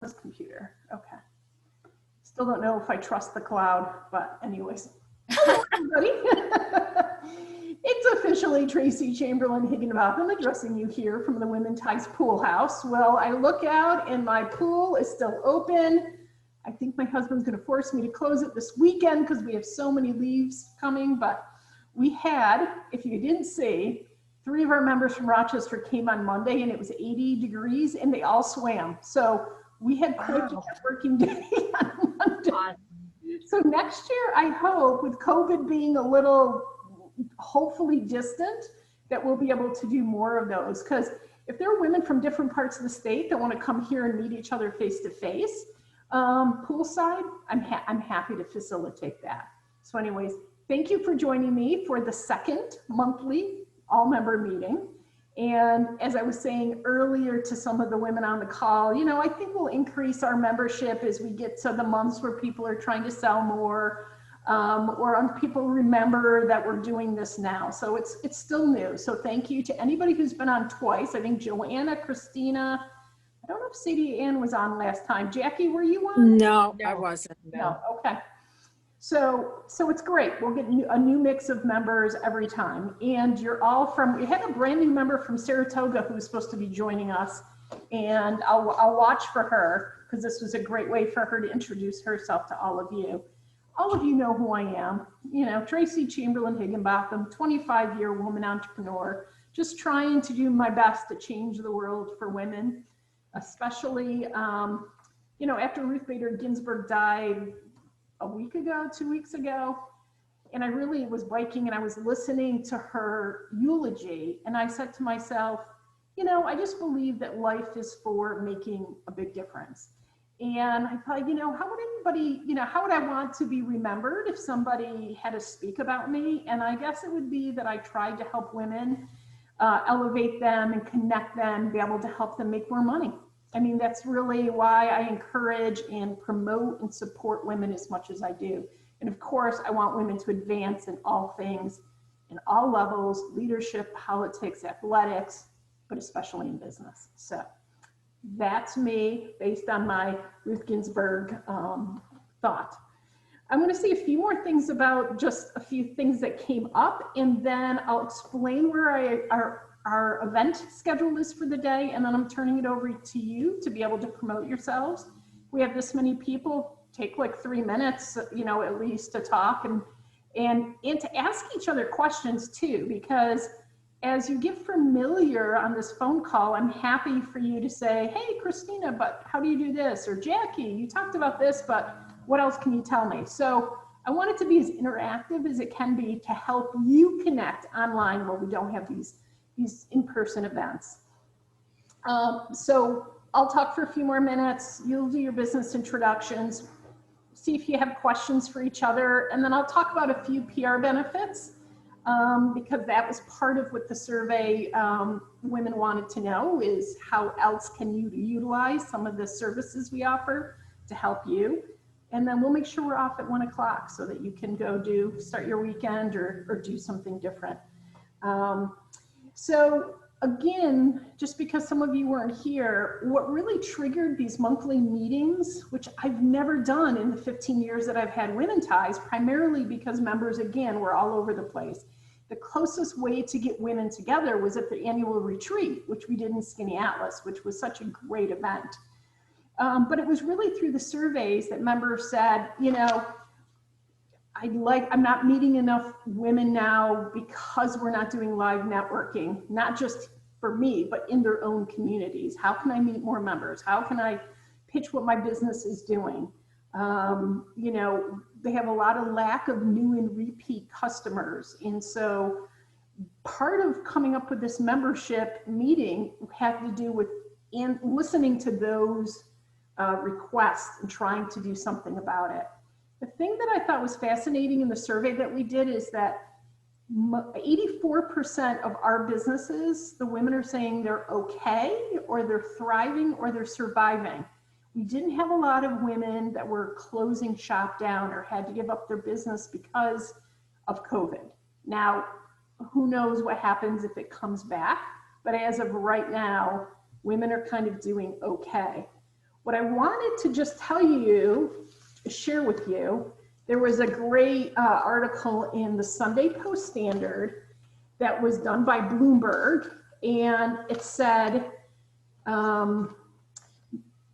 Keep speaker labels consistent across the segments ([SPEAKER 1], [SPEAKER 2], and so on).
[SPEAKER 1] this computer. Okay. Still don't know if I trust the cloud, but anyways. Hello, everybody. It's officially Tracy Chamberlain Higginbotham addressing you here from the Women Ties Pool House. Well, I look out and my pool is still open. I think my husband's going to force me to close it this weekend because we have so many leaves coming, but we had, if you didn't see, 3 of our members from Rochester came on Monday and it was 80 degrees and they all swam. So we had quite a working day on Monday. So next year, I hope with COVID being a little hopefully distant, that we'll be able to do more of those. Because if there are women from different parts of the state that want to come here and meet each other face to face, poolside, I'm happy to facilitate that. So anyways, thank you for joining me for the second monthly all-member meeting. And as I was saying earlier to some of the women on the call, you know, I think we'll increase our membership as we get to the months where people are trying to sell more, or people remember that we're doing this now. So it's still new. So thank you to anybody who's been on twice. I think Joanna, Christina, I don't know if Sadie Ann was on last time. Jackie, were you on?
[SPEAKER 2] No, I wasn't.
[SPEAKER 1] No. Okay. So it's great. We'll get a new mix of members every time. And you're all we had a brand new member from Saratoga who's supposed to be joining us. And I'll watch for her because this was a great way for her to introduce herself to all of you. All of you know who I am. You know, Tracy Chamberlain Higginbotham, 25-year woman entrepreneur, just trying to do my best to change the world for women, especially, you know, after Ruth Bader Ginsburg died, a week ago, 2 weeks ago, and I really was biking and I was listening to her eulogy and I said to myself, you know, I just believe that life is for making a big difference. And I thought, you know, how would anybody, you know, how would I want to be remembered if somebody had to speak about me? And I guess it would be that I tried to help women, elevate them and connect them, be able to help them make more money. I mean, that's really why I encourage and promote and support women as much as I do. And of course, I want women to advance in all things, in all levels, leadership, politics, athletics, but especially in business. So that's me based on my Ruth Ginsburg thought. I'm going to say a few more things about just a few things that came up, and then I'll explain where our event schedule is for the day, and then I'm turning it over to you to be able to promote yourselves. We have this many people, take like 3 minutes, you know, at least to talk and to ask each other questions too, because as you get familiar on this phone call, I'm happy for you to say, hey, Christina, but how do you do this? Or Jackie, you talked about this, but what else can you tell me? So I want it to be as interactive as it can be to help you connect online where we don't have these in-person events. So I'll talk for a few more minutes. You'll do your business introductions, see if you have questions for each other, and then I'll talk about a few PR benefits because that was part of what the survey women wanted to know is how else can you utilize some of the services we offer to help you. And then we'll make sure we're off at 1 o'clock so that you can go start your weekend or do something different. So again, just because some of you weren't here, what really triggered these monthly meetings, which I've never done in the 15 years that I've had Women Ties, primarily because members, again, were all over the place. The closest way to get women together was at the annual retreat, which we did in Skinny Atlas, which was such a great event. But it was really through the surveys that members said, you know, I'm not meeting enough women now because we're not doing live networking, not just for me, but in their own communities. How can I meet more members? How can I pitch what my business is doing? You know, they have a lot of lack of new and repeat customers. And so part of coming up with this membership meeting had to do with listening to those requests and trying to do something about it. The thing that I thought was fascinating in the survey that we did is that 84% of our businesses, the women are saying they're okay, or they're thriving, or they're surviving. We didn't have a lot of women that were closing shop down or had to give up their business because of COVID. Now, who knows what happens if it comes back, but as of right now, women are kind of doing okay. What I wanted to just tell you, share with you, there was a great article in the Sunday Post Standard that was done by Bloomberg, and it said,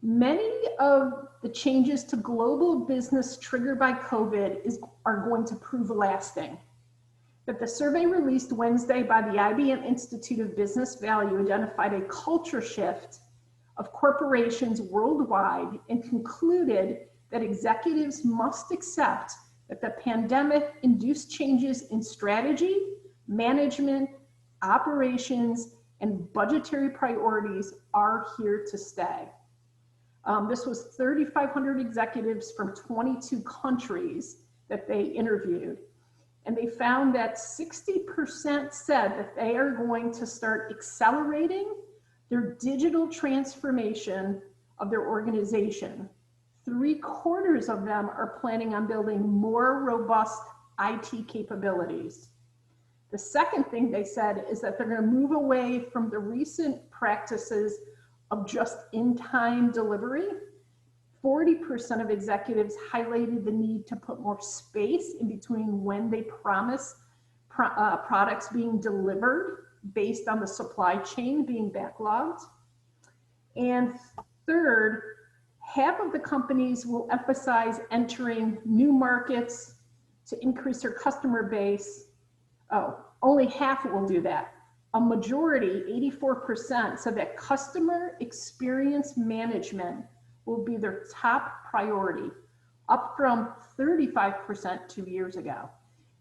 [SPEAKER 1] many of the changes to global business triggered by COVID are going to prove lasting. That the survey released Wednesday by the IBM Institute of Business Value identified a culture shift of corporations worldwide and concluded that executives must accept that the pandemic induced changes in strategy, management, operations, and budgetary priorities are here to stay. This was 3,500 executives from 22 countries that they interviewed. And they found that 60% said that they are going to start accelerating their digital transformation of their organization. 3/4 of them are planning on building more robust IT capabilities. The second thing they said is that they're going to move away from the recent practices of just in-time delivery. 40% of executives highlighted the need to put more space in between when they promise products being delivered based on the supply chain being backlogged. And third, half of the companies will emphasize entering new markets to increase their customer base. Oh, only half will do that. A majority, 84%, said that customer experience management will be their top priority, up from 35% 2 years ago.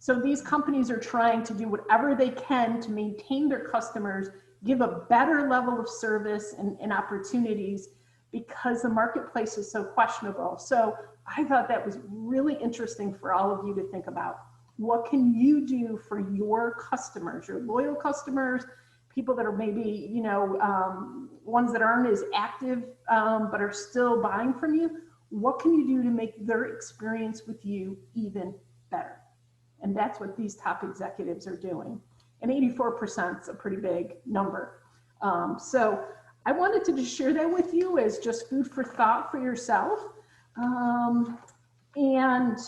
[SPEAKER 1] So these companies are trying to do whatever they can to maintain their customers, give a better level of service and opportunities because the marketplace is so questionable. So I thought that was really interesting for all of you to think about. What can you do for your customers, your loyal customers, people that are maybe, ones that aren't as active, but are still buying from you? What can you do to make their experience with you even better? And that's what these top executives are doing. And 84% is a pretty big number. So I wanted to just share that with you as just food for thought for yourself. And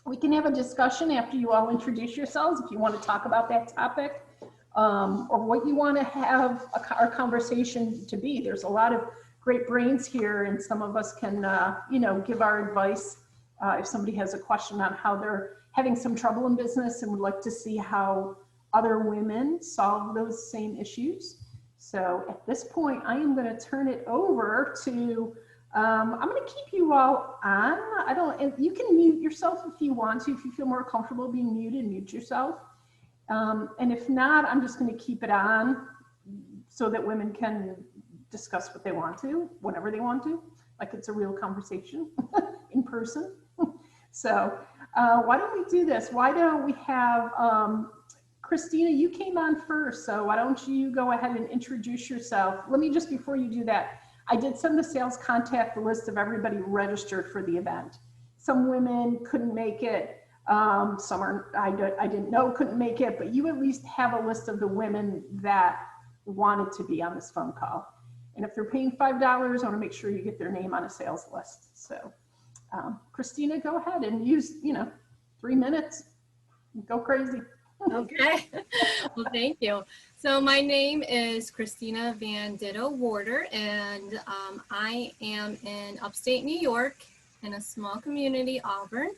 [SPEAKER 1] we can have a discussion after you all introduce yourselves if you want to talk about that topic, or what you want to have our conversation to be. There's a lot of great brains here, and some of us can, give our advice if somebody has a question on how they're having some trouble in business and would like to see how other women solve those same issues. So at this point, I am going to turn it over to, I'm going to keep you all on. You can mute yourself if you want to, if you feel more comfortable being muted, mute yourself. And if not, I'm just going to keep it on so that women can discuss what they want to, whenever they want to, like it's a real conversation in person. So why don't we do this? Why don't we have, Christina, you came on first, so why don't you go ahead and introduce yourself? Let me just, before you do that, I did send the sales contact list of everybody registered for the event. Some women couldn't make it, some I didn't know couldn't make it, but you at least have a list of the women that wanted to be on this phone call. And if they're paying $5, I want to make sure you get their name on a sales list. So Christina, go ahead and use, 3 minutes, go crazy.
[SPEAKER 2] Okay, well, thank you. So my name is Christina Van Ditto Warder, and I am in upstate New York in a small community, Auburn,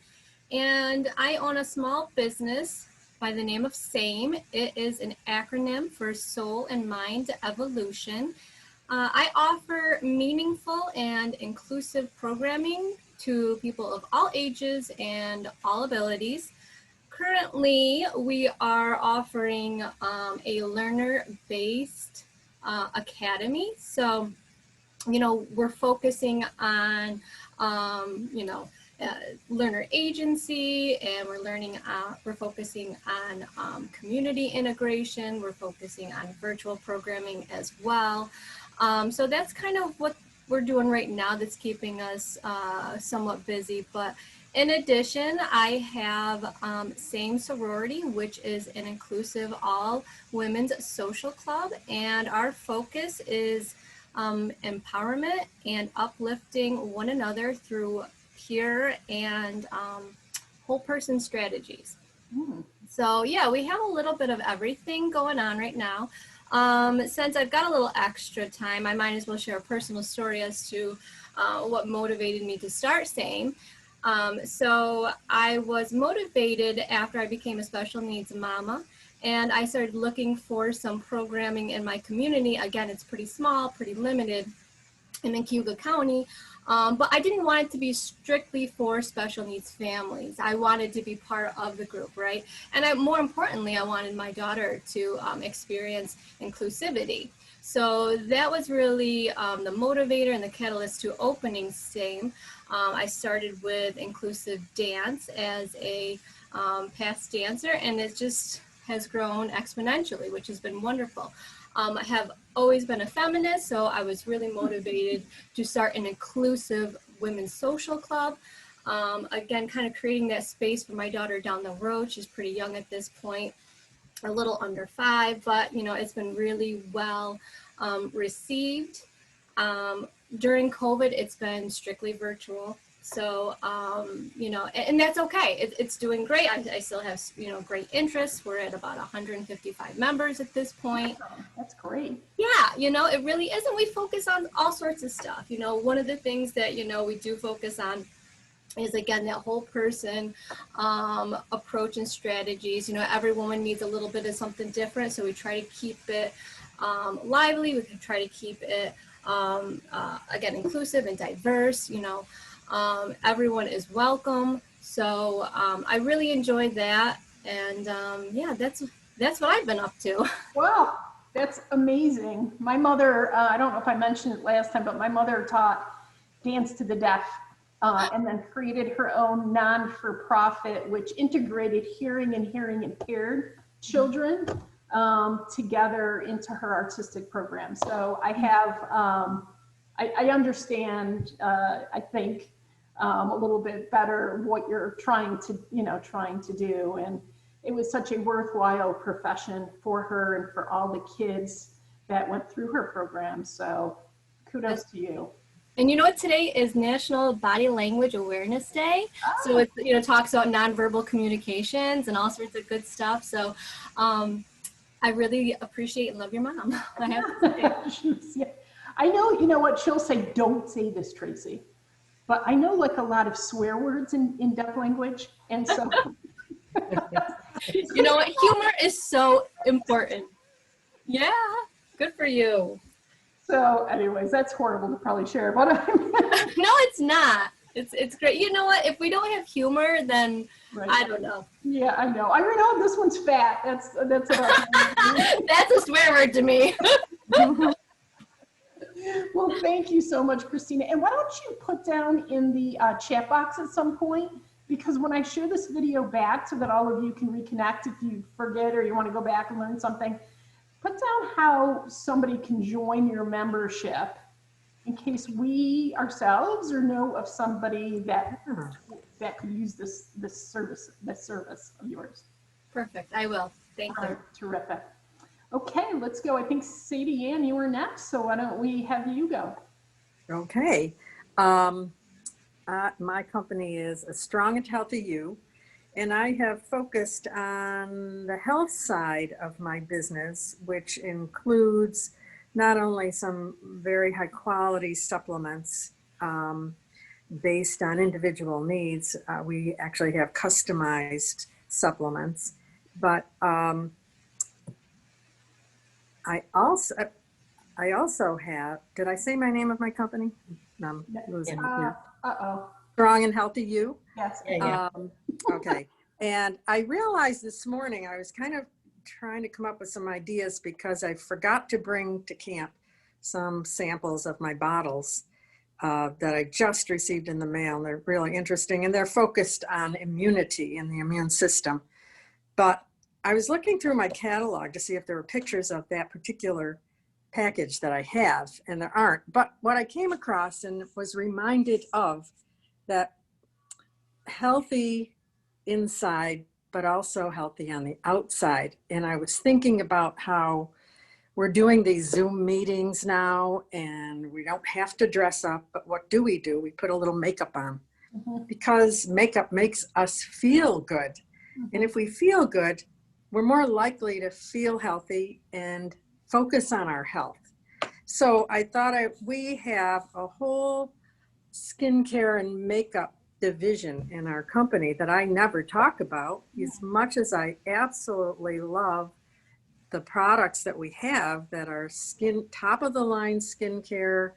[SPEAKER 2] and I own a small business by the name of SAME. It is an acronym for Soul and Mind Evolution. I offer meaningful and inclusive programming to people of all ages and all abilities. Currently, we are offering a learner-based academy. So, we're focusing on, learner agency, and we're focusing on community integration. We're focusing on virtual programming as well. So that's kind of what we're doing right now that's keeping us somewhat busy. But in addition, I have SAME Sorority, which is an inclusive all women's social club, and our focus is empowerment and uplifting one another through peer and whole person strategies.
[SPEAKER 1] Mm.
[SPEAKER 2] So yeah, we have a little bit of everything going on right now. Since I've got a little extra time, I might as well share a personal story as to what motivated me to start SAME. So I was motivated after I became a special needs mama, and I started looking for some programming in my community. Again, it's pretty small, pretty limited in Cayuga County, but I didn't want it to be strictly for special needs families. I wanted to be part of the group, right? And more importantly, I wanted my daughter to experience inclusivity. So that was really the motivator and the catalyst to opening SAME. I started with inclusive dance as a past dancer, and it just has grown exponentially, which has been wonderful. I have always been a feminist, so I was really motivated to start an inclusive women's social club. Again, kind of creating that space for my daughter down the road. She's pretty young at this point, a little under 5, but you know, it's been really well received. During COVID, it's been strictly virtual. So, you know, and that's okay. It's doing great. I still have, you know, great interest. We're at about 155 members at this point.
[SPEAKER 1] That's great.
[SPEAKER 2] Yeah, you know, it really is. And we focus on all sorts of stuff. You know, one of the things that, you know, we do focus on is, again, that whole person approach and strategies. You know, every woman needs a little bit of something different. So we try to keep it lively. We can try to keep it, again, inclusive and diverse. You know, everyone is welcome. So I really enjoyed that. And yeah, that's what I've been up to.
[SPEAKER 1] Wow, that's amazing. My mother, I don't know if I mentioned it last time, but my mother taught Dance to the Deaf and then created her own non-for-profit, which integrated hearing and hearing impaired children together into her artistic program. So I have, I understand, I think, a little bit better what you're trying to do. And it was such a worthwhile profession for her and for all the kids that went through her program. So kudos to you.
[SPEAKER 2] And you know what, today is National Body Language Awareness Day. So it, you know, talks about nonverbal communications and all sorts of good stuff. So I really appreciate and love your mom. I have to say.
[SPEAKER 1] Yeah. I know, you know what, she'll say, don't say this, Tracy. But I know like a lot of swear words in deaf language. And so.
[SPEAKER 2] You know what, humor is so important. Yeah, good for you.
[SPEAKER 1] So anyways, that's horrible to probably share, but
[SPEAKER 2] No, it's not. It's great. You know what? If we don't have humor, then right. I don't know.
[SPEAKER 1] Yeah, I know. I know this one's fat. That's about
[SPEAKER 2] That's a swear word to me.
[SPEAKER 1] Well, thank you so much, Christina. And why don't you put down in the chat box at some point, because when I share this video back so that all of you can reconnect if you forget or you want to go back and learn something, put down how somebody can join your membership in case we ourselves or know of somebody that could use this service of yours.
[SPEAKER 2] Perfect. I will. Thank you.
[SPEAKER 1] Terrific. Okay, let's go. I think Sadie Ann, you were next, so why don't we have you go?
[SPEAKER 3] Okay. My company is A Strong and Healthy You, and I have focused on the health side of my business, which includes not only some very high quality supplements based on individual needs. We actually have customized supplements, but I also have, did I say my name of my company? No, I'm losing it now.
[SPEAKER 1] Uh-oh.
[SPEAKER 3] Strong and Healthy You?
[SPEAKER 1] Yes.
[SPEAKER 3] Okay. And I realized this morning, I was kind of trying to come up with some ideas because I forgot to bring to camp some samples of my bottles that I just received in the mail. They're really interesting and they're focused on immunity and the immune system. But I was looking through my catalog to see if there were pictures of that particular package that I have, and there aren't. But what I came across and was reminded of, that healthy inside, but also healthy on the outside. And I was thinking about how we're doing these Zoom meetings now, and we don't have to dress up, but what do? We put a little makeup on, because makeup makes us feel good. And if we feel good, we're more likely to feel healthy and focus on our health. So I thought we have a whole skincare and makeup division in our company that I never talk about, as much as I absolutely love the products that we have that are top of the line skincare,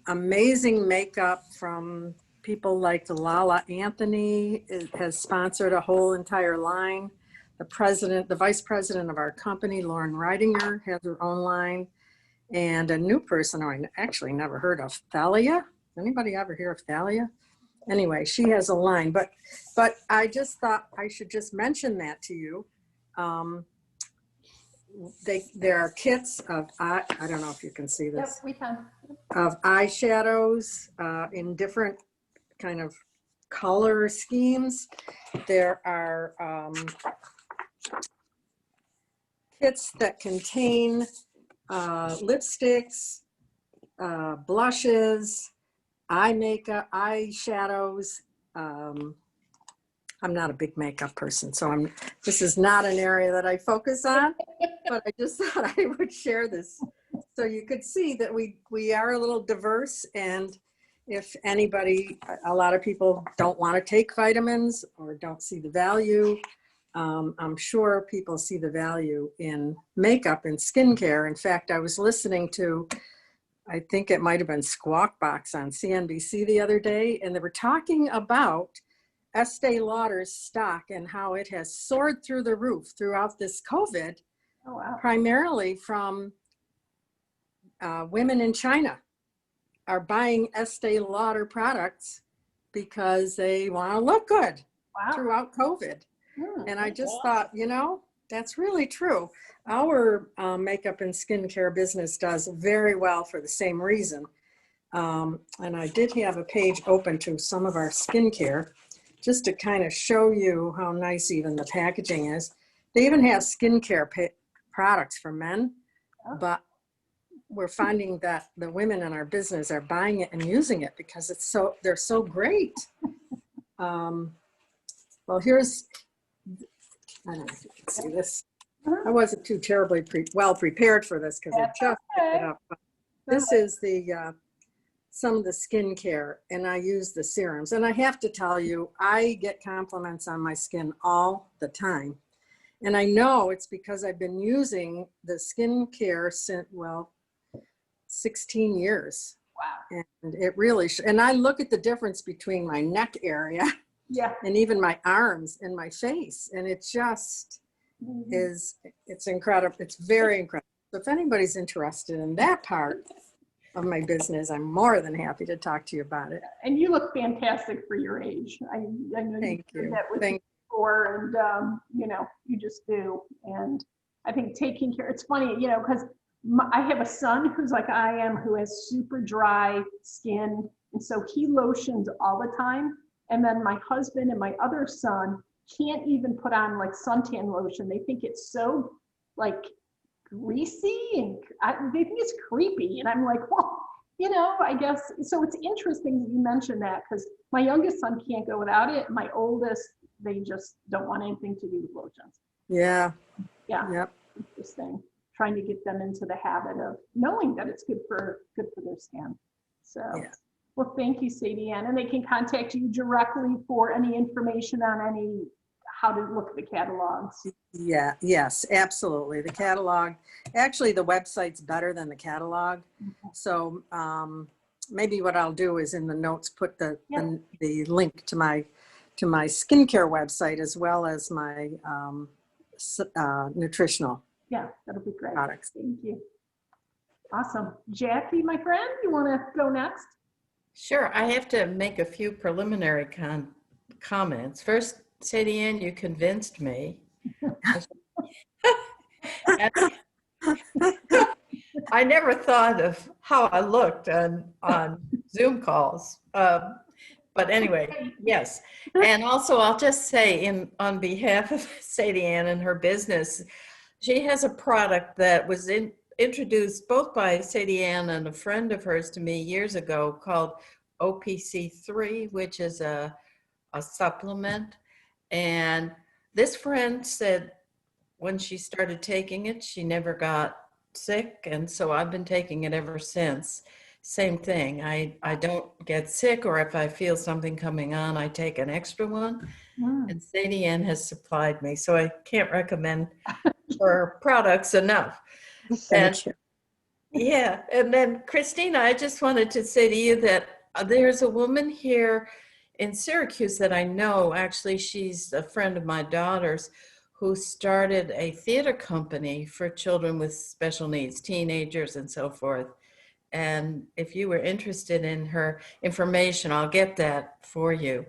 [SPEAKER 3] amazing makeup from people like Lala Anthony has sponsored a whole entire line. The vice president of our company, Lauren Reidinger, has her own line. And a new person I actually never heard of, Thalia. Anybody ever hear of Thalia? Anyway, she has a line, but I just thought I should just mention that to you. There are kits of, I don't know if you can see
[SPEAKER 1] Yep,
[SPEAKER 3] this,
[SPEAKER 1] we can.
[SPEAKER 3] of eyeshadows in different kind of color schemes. There are kits that contain lipsticks, blushes, eye makeup, eyeshadows. I'm not a big makeup person, so this is not an area that I focus on, but I just thought I would share this so you could see that we are a little diverse. And if anybody, a lot of people don't want to take vitamins or don't see the value, I'm sure people see the value in makeup and skincare. In fact, I was listening to, I think it might have been Squawk Box on CNBC the other day, and they were talking about Estee Lauder's stock and how it has soared through the roof throughout this COVID,
[SPEAKER 1] Oh, wow.
[SPEAKER 3] primarily from women in China are buying Estee Lauder products because they want to look good
[SPEAKER 1] Wow.
[SPEAKER 3] throughout COVID. And I just thought, that's really true. Our makeup and skincare business does very well for the same reason. And I did have a page open to some of our skincare just to kind of show you how nice even the packaging is. They even have skincare products for men, but we're finding that the women in our business are buying it and using it because they're so great. Well, here's, I don't know if you can see this. I wasn't too terribly well prepared for this because I just picked it up. But this is some of the skincare, and I use the serums. And I have to tell you, I get compliments on my skin all the time. And I know it's because I've been using the skincare since, 16 years.
[SPEAKER 1] Wow.
[SPEAKER 3] And it really, and I look at the difference between my neck area and even my arms and my face. And it just it's incredible. It's very incredible. So if anybody's interested in that part of my business, I'm more than happy to talk to you about it.
[SPEAKER 1] And you look fantastic for your age. I know
[SPEAKER 3] Thank you.
[SPEAKER 1] that with you before, and you just do. And I think taking care, it's funny, because I have a son who's like I am, who has super dry skin. And so he lotions all the time. And then my husband and my other son can't even put on like suntan lotion. They think it's so like greasy and they think it's creepy. And I'm like, well, I guess, so it's interesting that you mentioned that, because my youngest son can't go without it. My oldest, they just don't want anything to do with lotions.
[SPEAKER 3] Yeah.
[SPEAKER 1] Yeah.
[SPEAKER 3] Yep.
[SPEAKER 1] Interesting. Trying to get them into the habit of knowing that it's good for their skin. So, well, thank you, Sadie Ann. And they can contact you directly for any information on how to look at the catalogs.
[SPEAKER 3] Yeah, yes, absolutely. The catalog, actually the website's better than the catalog. So maybe what I'll do is in the notes, put the link to my skincare website as well as my nutritional.
[SPEAKER 1] Yeah, that'll be great.
[SPEAKER 3] Products.
[SPEAKER 1] Thank you. Awesome. Jackie, my friend, you want to go next?
[SPEAKER 4] Sure. I have to make a few preliminary comments. First, Sadie Ann, you convinced me. I never thought of how I looked on Zoom calls. But anyway, yes. And also, I'll just say on behalf of Sadie Ann and her business, She has a product that was introduced both by Sadie Ann and a friend of hers to me years ago called OPC3, which is a supplement. And this friend said when she started taking it, she never got sick. And so I've been taking it ever since. Same thing. I don't get sick, or if I feel something coming on, I take an extra one.
[SPEAKER 1] Mm.
[SPEAKER 4] And Sadie Ann has supplied me, so I can't recommend her products enough. And
[SPEAKER 3] Thank you.
[SPEAKER 4] yeah, and then Christina, I just wanted to say to you that there's a woman here in Syracuse that I know. Actually, she's a friend of my daughter's who started a theater company for children with special needs, teenagers and so forth. And if you were interested in her information, I'll get that for you.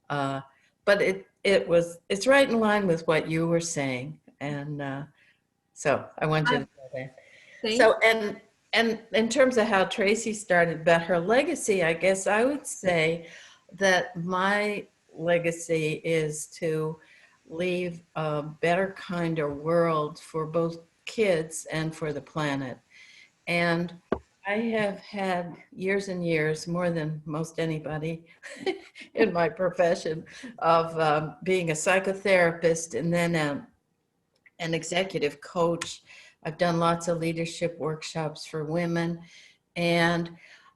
[SPEAKER 4] But it's right in line with what you were saying. And so I want you to know that.
[SPEAKER 2] Thank
[SPEAKER 4] So, and in terms of how Tracy started, but her legacy, I guess I would say that my legacy is to leave a better, kinder world for both kids and for the planet. And I have had years and years, more than most anybody in my profession, of being a psychotherapist and then an executive coach. I've done lots of leadership workshops for women, and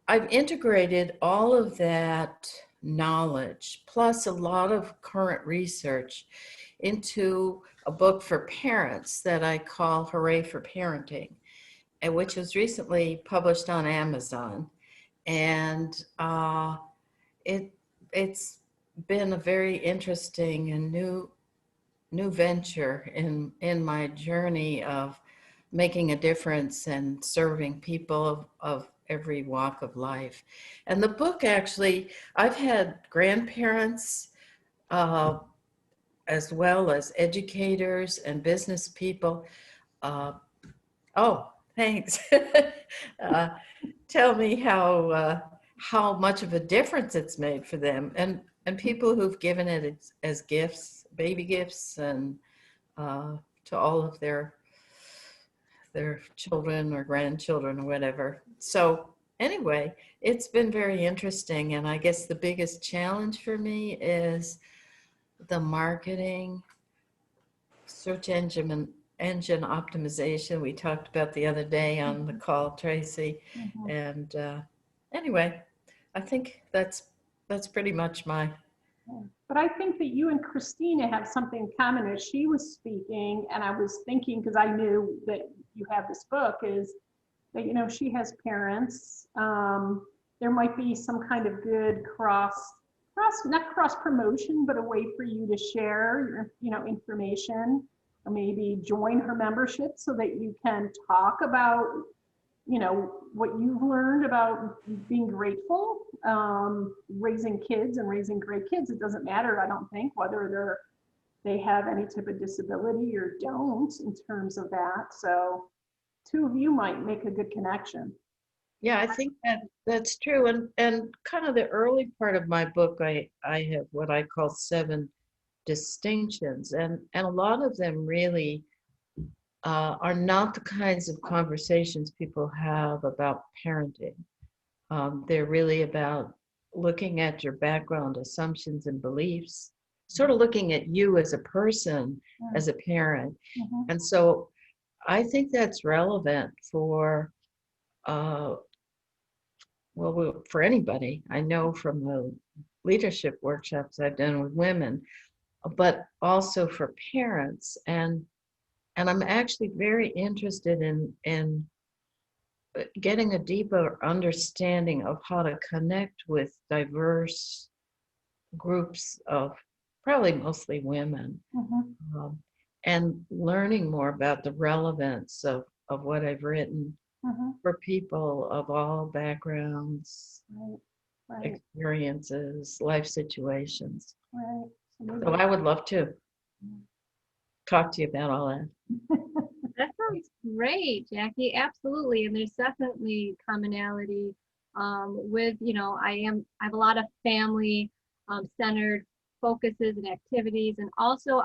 [SPEAKER 4] I've integrated all of that knowledge, plus a lot of current research, into a book for parents that I call Hooray for Parenting, and which was recently published on Amazon. And it's been a very interesting and new venture in my journey of making a difference and serving people of every walk of life. And the book, actually, I've had grandparents uh, as well as educators and business people. Uh, oh, thanks. uh, Tell me how much of a difference it's made for them, and people who've given it as gifts, baby gifts, and to all of their children or grandchildren or whatever. So anyway, it's been very interesting, and I guess the biggest challenge for me is the marketing, search engine optimization we talked about the other day on the call, Tracy.
[SPEAKER 1] Mhm.
[SPEAKER 4] And anyway, I think that's pretty much my.
[SPEAKER 1] But I think that you and Christina have something in common. As she was speaking, and I was thinking, because I knew that you have this book, is that, you know, she has parents. There might be some kind of good not cross promotion, but a way for you to share your, you know, information, or maybe join her membership so that you can talk about, you know, what you've learned about being grateful, raising kids and raising great kids. It doesn't matter, I don't think, whether they have any type of disability or don't, in terms of that. So two of you might make a good connection.
[SPEAKER 4] Yeah, I think that's true. And kind of the early part of my book, I have what I call 7 distinctions, and a lot of them really are not the kinds of conversations people have about parenting. They're really about looking at your background, assumptions, and beliefs, sort of looking at you as a person, as a parent.
[SPEAKER 1] Mhm.
[SPEAKER 4] And so I think that's relevant for, for anybody. I know from the leadership workshops I've done with women, but also for parents. And I'm actually very interested in getting a deeper understanding of how to connect with diverse groups of probably mostly women,
[SPEAKER 1] Mhm.
[SPEAKER 4] um, and learning more about the relevance of what I've written
[SPEAKER 1] Mhm.
[SPEAKER 4] for people of all backgrounds,
[SPEAKER 1] Right, right,
[SPEAKER 4] experiences, life situations.
[SPEAKER 1] right. So maybe
[SPEAKER 4] So I would love to talk to you about all that.
[SPEAKER 2] That sounds great, Jackie. Absolutely. And there's definitely commonality with, you know, I have a lot of family centered focuses and activities. And also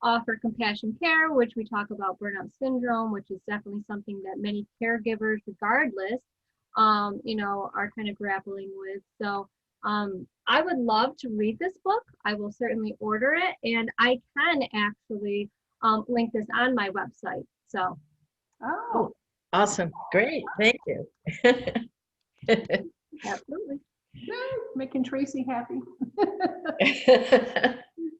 [SPEAKER 5] offer compassion care, which we talk about burnout syndrome, which is definitely something that many caregivers, regardless, are kind of grappling with. So I would love to read this book. I will certainly order it, and I can actually link this on my website. So
[SPEAKER 1] Oh,
[SPEAKER 4] Awesome. Great. Thank you.
[SPEAKER 5] absolutely.
[SPEAKER 1] yay, making Tracy happy.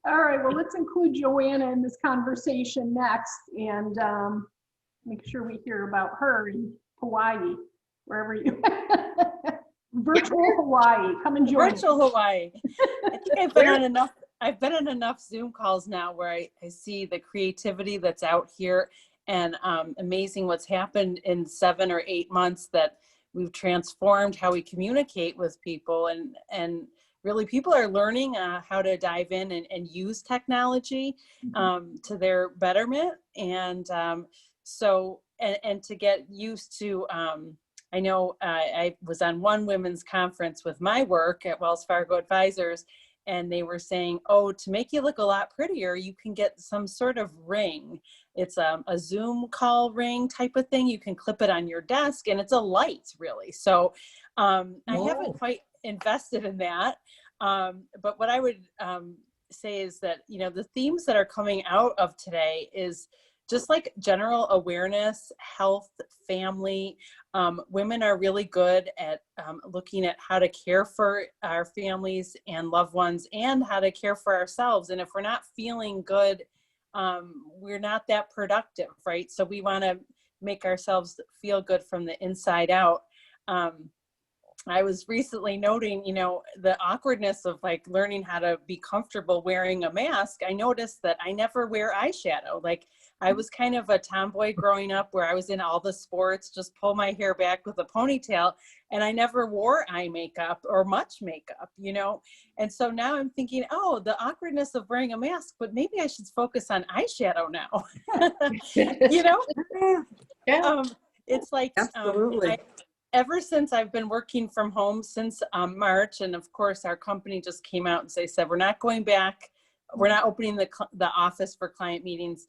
[SPEAKER 1] All right, well, let's include Joanna in this conversation next and make sure we hear about her in Hawaii, wherever you, virtual Hawaii. Come and join us.
[SPEAKER 6] Virtual Hawaii. I think I've been on enough Zoom calls now where I see the creativity that's out here, and amazing what's happened in 7 or 8 months, that we've transformed how we communicate with people, and really people are learning how to dive in and use technology to their betterment. And so to get used to, I know I was on one women's conference with my work at Wells Fargo Advisors, and they were saying, oh, to make you look a lot prettier, you can get some sort of ring. It's a Zoom call ring type of thing. You can clip it on your desk, and it's a light, really. So I haven't quite invested in that. But what I would say is that, the themes that are coming out of today is just like general awareness, health, family. Women are really good at looking at how to care for our families and loved ones, and how to care for ourselves. And if we're not feeling good, we're not that productive, right? So we want to make ourselves feel good from the inside out. I was recently noting, the awkwardness of like learning how to be comfortable wearing a mask. I noticed that I never wear eyeshadow. Like, I was kind of a tomboy growing up, where I was in all the sports, just pull my hair back with a ponytail, and I never wore eye makeup or much makeup, And so now I'm thinking, oh, the awkwardness of wearing a mask, but maybe I should focus on eyeshadow now.
[SPEAKER 4] Yeah.
[SPEAKER 6] It's like,
[SPEAKER 3] Absolutely.
[SPEAKER 6] ever since I've been working from home since March, and of course our company just came out and said, we're not going back. We're not opening the office for client meetings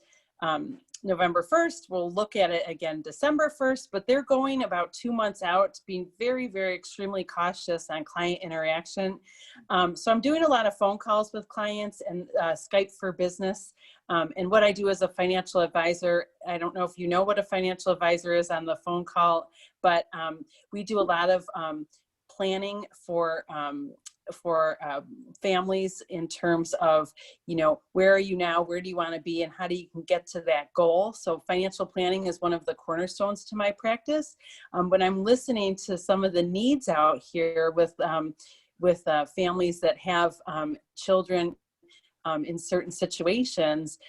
[SPEAKER 6] November 1st. We'll look at it again December 1st, but they're going about 2 months out, being very, very extremely cautious on client interaction. So I'm doing a lot of phone calls with clients and Skype for Business. And what I do as a financial advisor, I don't know if you know what a financial advisor is on the phone call, but we do a lot of planning for families in terms of, where are you now, where do you want to be, and how do you can get to that goal. So financial planning is one of the cornerstones to my practice. When I'm listening to some of the needs out here with families that have children in certain situations,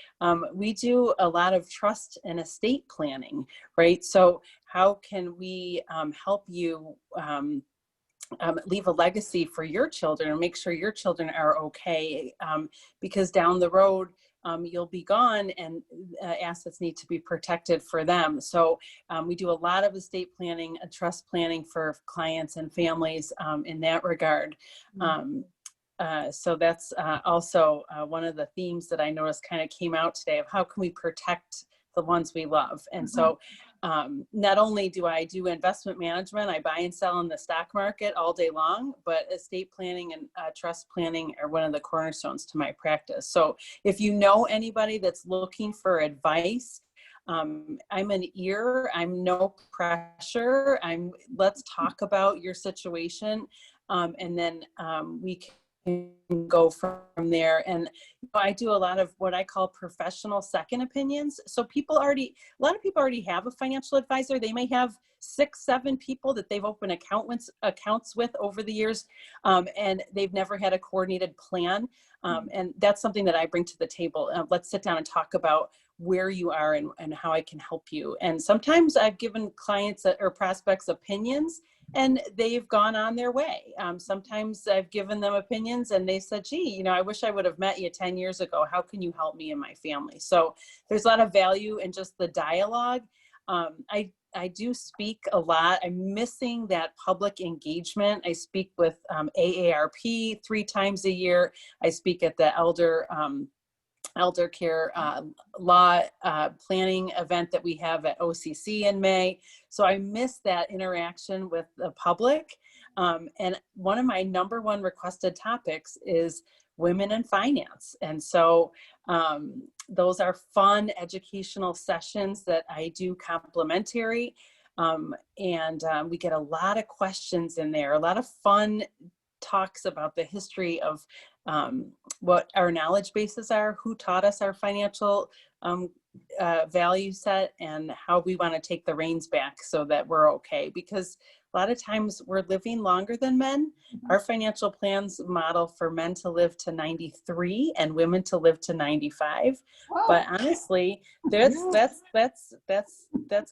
[SPEAKER 6] we do a lot of trust and estate planning, right? So how can we help you leave a legacy for your children and make sure your children are okay, because down the road you'll be gone, and assets need to be protected for them. So we do a lot of estate planning, trust planning for clients and families in that regard. So that's also one of the themes that I noticed kind of came out today, of how can we protect the ones we love. And so not only do I do investment management, I buy and sell in the stock market all day long, but estate planning and trust planning are one of the cornerstones to my practice. So if you know anybody that's looking for advice, I'm an ear, I'm no pressure. Let's talk about your situation. And then we can go from there. And I do a lot of what I call professional second opinions. So a lot of people already have a financial advisor. They may have 6, 7 people that they've opened accounts with over the years, and they've never had a coordinated plan. And that's something that I bring to the table. Let's sit down and talk about where you are and how I can help you. And sometimes I've given clients or prospects opinions, and they've gone on their way. Sometimes I've given them opinions and they said, gee, I wish I would have met you 10 years ago. How can you help me and my family? So there's a lot of value in just the dialogue. I do speak a lot. I'm missing that public engagement. I speak with AARP 3 times a year. I speak at the Elder elder care law planning event that we have at OCC in May. So I miss that interaction with the public. And one of my number one requested topics is women in finance. And so those are fun educational sessions that I do complimentary. We get a lot of questions in there, a lot of fun talks about the history of what our knowledge bases are, who taught us our financial value set, and how we want to take the reins back so that we're okay. Because a lot of times we're living longer than men. Our financial plans model for men to live to 93 and women to live to 95.
[SPEAKER 1] Whoa.
[SPEAKER 6] But honestly, that's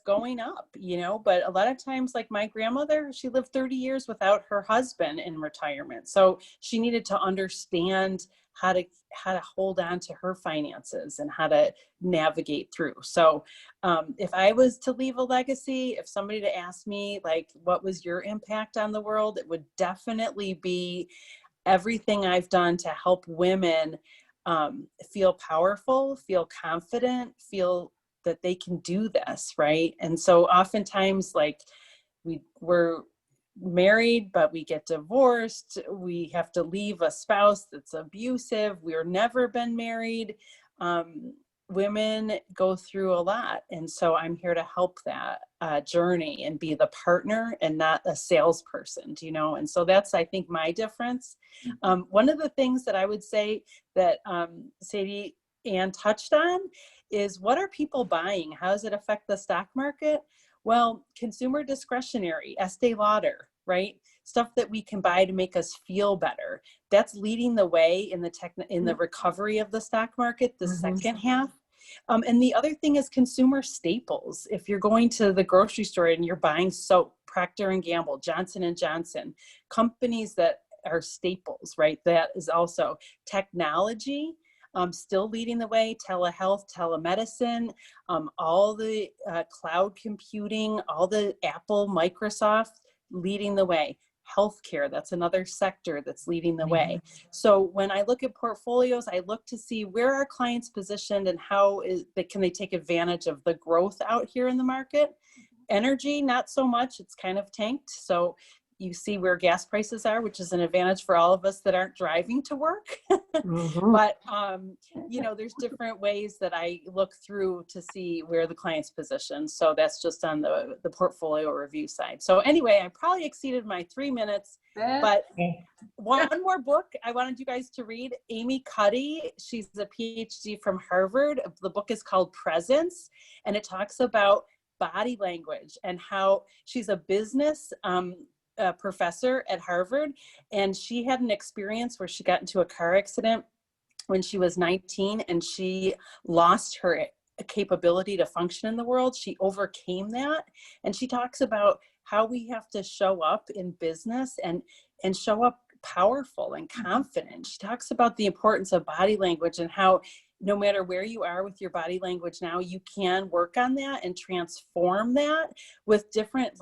[SPEAKER 6] going up, you know. But a lot of times, like my grandmother, she lived 30 years without her husband in retirement. So she needed to understand how to hold on to her finances and how to navigate through. So if I was to leave a legacy, if somebody to ask me, like, what was your impact on the world, it would definitely be everything I've done to help women feel powerful, feel confident, feel that they can do this, right? And so oftentimes, like, we're married, but we get divorced. We have to leave a spouse that's abusive. We're never been married. Women go through a lot. And so I'm here to help that journey and be the partner and not a salesperson, you know? And so that's, I think, my difference. One of the things that I would say that Sadie Ann touched on is, what are people buying? How does it affect the stock market? Well, consumer discretionary, Estee Lauder, right? Stuff that we can buy to make us feel better. That's leading the way in the recovery of the stock market, the second half. And the other thing is consumer staples. If you're going to the grocery store and you're buying soap, Procter & Gamble, Johnson & Johnson, companies that are staples, right? That is also technology. Still leading the way, telehealth, telemedicine, all the cloud computing, all the Apple, Microsoft leading the way. Healthcare, that's another sector that's leading the way. So when I look at portfolios, I look to see where are clients positioned and can they take advantage of the growth out here in the market. Energy, not so much, it's kind of tanked. So you see where gas prices are, which is an advantage for all of us that aren't driving to work. But, there's different ways that I look through to see where the client's positioned. So that's just on the portfolio review side. So anyway, I probably exceeded my 3 minutes, but one more book I wanted you guys to read, Amy Cuddy. She's a PhD from Harvard. The book is called Presence, and it talks about body language and how she's a business professor at Harvard, and she had an experience where she got into a car accident when she was 19 and she lost her capability to function in the world. She overcame that, and she talks about how we have to show up in business and show up powerful and confident. She talks about the importance of body language and how no matter where you are with your body language now, you can work on that and transform that with different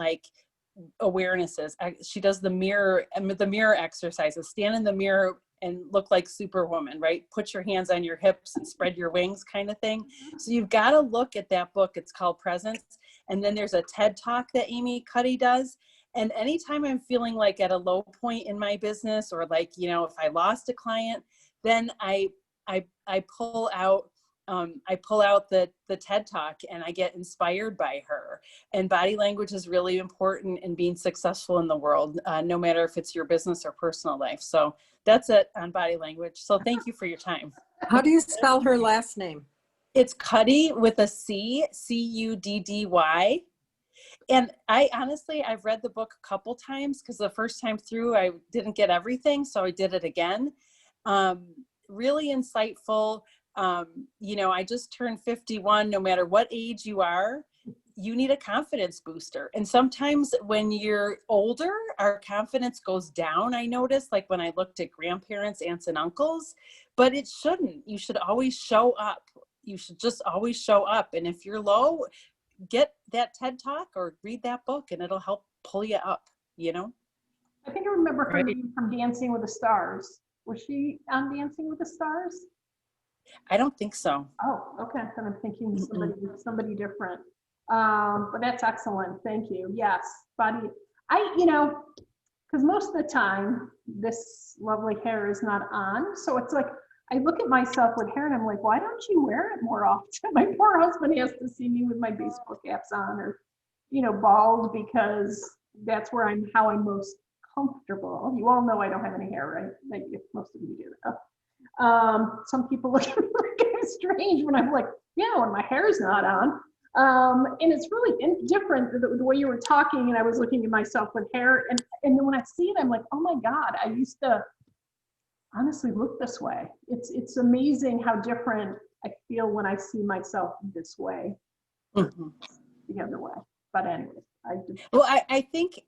[SPEAKER 6] awarenesses. She does the mirror exercises. Stand in the mirror and look like Superwoman, right? Put your hands on your hips and spread your wings, kind of thing. So you've got to look at that book. It's called Presence. And then there's a TED Talk that Amy Cuddy does. And anytime I'm feeling like at a low point in my business, or if I lost a client, then I pull out the TED Talk and I get inspired by her. And body language is really important in being successful in the world, no matter if it's your business or personal life. So that's it on body language. So thank you for your time.
[SPEAKER 3] How do you spell her last name?
[SPEAKER 6] It's Cuddy with a C, Cuddy. And I've read the book a couple times because the first time through I didn't get everything. So I did it again. Really insightful. I just turned 51. No matter what age you are, you need a confidence booster. And sometimes when you're older, our confidence goes down. I noticed, like when I looked at grandparents, aunts and uncles, but it shouldn't. You should always show up. You should just always show up. And if you're low, get that TED Talk or read that book and it'll help pull you up,
[SPEAKER 1] I think I remember her name from Dancing with the Stars. Was she on Dancing with the Stars?
[SPEAKER 6] I don't think so.
[SPEAKER 1] Oh, okay, then I'm thinking somebody different. But that's excellent, thank you. Yes, body, because most of the time, this lovely hair is not on, so it's like, I look at myself with hair and I'm like, why don't you wear it more often? My poor husband has to see me with my baseball caps on or, bald, because that's where how I'm most comfortable. You all know I don't have any hair, right? Like, most of you do that. Some people look at me kind of strange when I'm like, yeah, when my hair's not on. And it's really different the way you were talking, and I was looking at myself with hair, and then when I see it, I'm like, oh my God, I used to honestly look this way. It's amazing how different I feel when I see myself this way,
[SPEAKER 6] Mhm.
[SPEAKER 1] the other way. But anyway,
[SPEAKER 6] Well, I think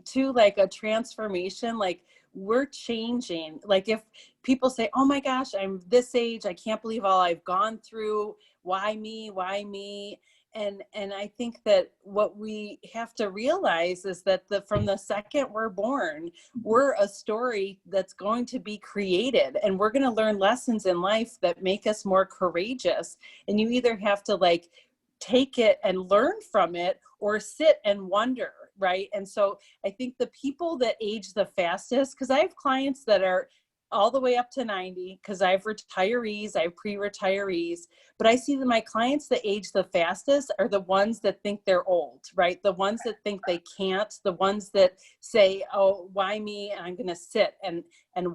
[SPEAKER 6] too, like a transformation, like we're changing. Like if people say, oh my gosh, I'm this age, I can't believe all I've gone through. Why me? Why me? And I think that what we have to realize is that from the second we're born, we're a story that's going to be created, and we're going to learn lessons in life that make us more courageous. And you either have to like take it and learn from it or sit and wonder, right? And so I think the people that age the fastest, because I have clients that are all the way up to 90, because I have retirees, I have pre-retirees, but I see that my clients that age the fastest are the ones that think they're old, right? The ones that think they can't, the ones that say, oh, why me? And I'm going to sit and